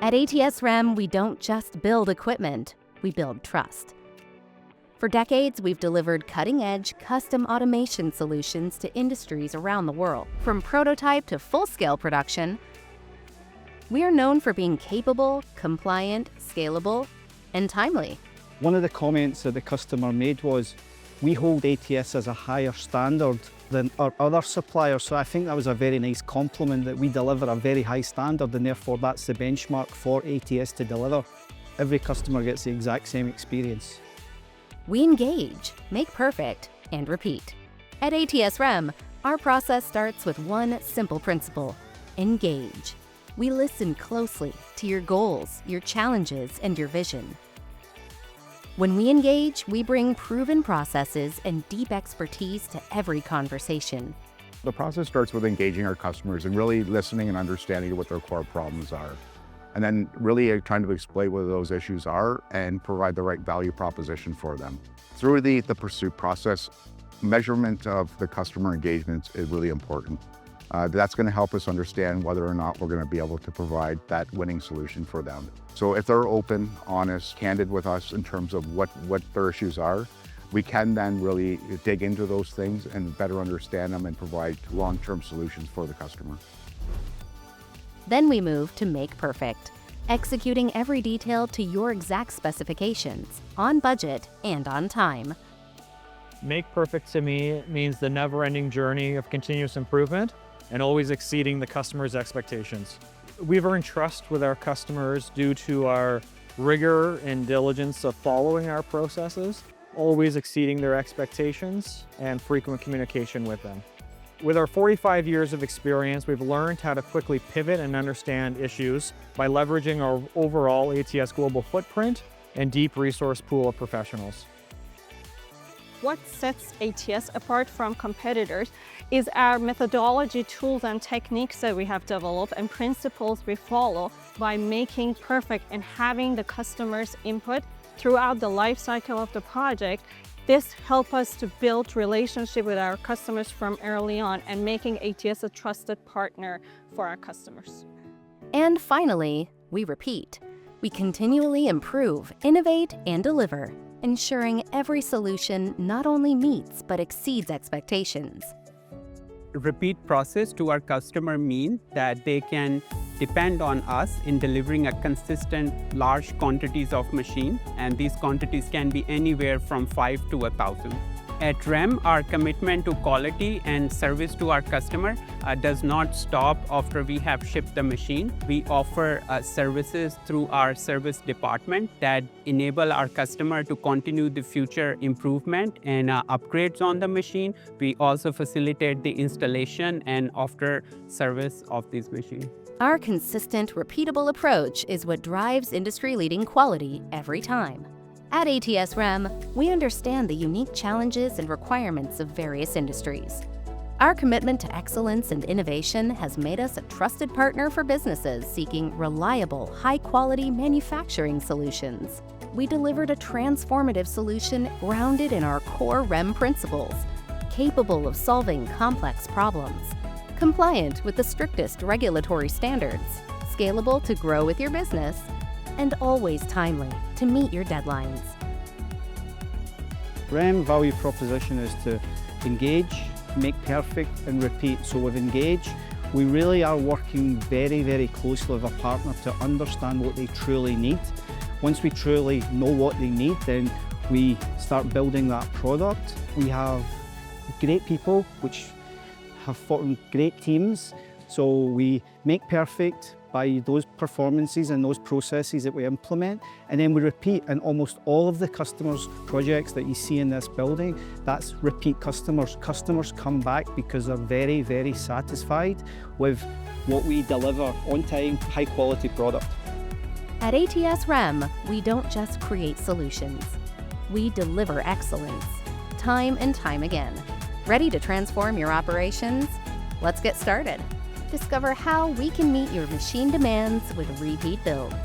At ATS REM, we don't just build equipment, we build trust. For decades, we've delivered cutting-edge, custom automation solutions to industries around the world. From prototype to full-scale production, we are known for being capable, compliant, scalable, and timely. One of the comments that the customer made was, we hold ATS as a higher standard than our other suppliers. So I think that was a very nice compliment, that we deliver a very high standard, and therefore that's the benchmark for ATS to deliver. Every customer gets the exact same experience. We engage, make perfect, and repeat. At ATS REM, our process starts with one simple principle: engage. We listen closely to your goals, your challenges, and your vision. When we engage, we bring proven processes and deep expertise to every conversation. The process starts with engaging our customers and really listening and understanding what their core problems are. And then really trying to explain what those issues are and provide the right value proposition for them. Through the pursuit process, measurement of the customer engagement is really important. That's going to help us understand whether or not we're going to be able to provide that winning solution for them. So if they're open, honest, candid with us in terms of what their issues are, we can then really dig into those things and better understand them and provide long-term solutions for the customer. Then we move to make perfect, executing every detail to your exact specifications, on budget and on time. Make perfect to me means the never-ending journey of continuous improvement and always exceeding the customer's expectations. We've earned trust with our customers due to our rigor and diligence of following our processes, always exceeding their expectations, and frequent communication with them. With our 45 years of experience, we've learned how to quickly pivot and understand issues by leveraging our overall ATS global footprint and deep resource pool of professionals. What sets ATS apart from competitors is our methodology, tools, and techniques that we have developed and principles we follow by making perfect and having the customer's input throughout the life cycle of the project. This helps us to build relationship with our customers from early on and making ATS a trusted partner for our customers. And finally, we repeat. We continually improve, innovate, and deliver, ensuring every solution not only meets but exceeds expectations. Repeat process to our customer means that they can depend on us in delivering a consistent large quantities of machine, and these quantities can be anywhere from 5 to 1,000. At REM, our commitment to quality and service to our customer does not stop after we have shipped the machine. We offer services through our service department that enable our customer to continue the future improvement and upgrades on the machine. We also facilitate the installation and after service of this machine. Our consistent, repeatable approach is what drives industry-leading quality every time. At ATS REM, we understand the unique challenges and requirements of various industries. Our commitment to excellence and innovation has made us a trusted partner for businesses seeking reliable, high-quality manufacturing solutions. We delivered a transformative solution grounded in our core REM principles, capable of solving complex problems, compliant with the strictest regulatory standards, scalable to grow with your business, and always timely to meet your deadlines. REM value proposition is to engage, make perfect, and repeat. So with engage, we really are working very, very closely with a partner to understand what they truly need. Once we truly know what they need, then we start building that product. We have great people which have formed great teams. So we make perfect by those performances and those processes that we implement, and then we repeat. And almost all of the customers' projects that you see in this building, that's repeat customers. Customers come back because they're very, very satisfied with what we deliver on time, high quality product. At ATS REM, we don't just create solutions. We deliver excellence, time and time again. Ready to transform your operations? Let's get started. Discover how we can meet your machine demands with repeat builds.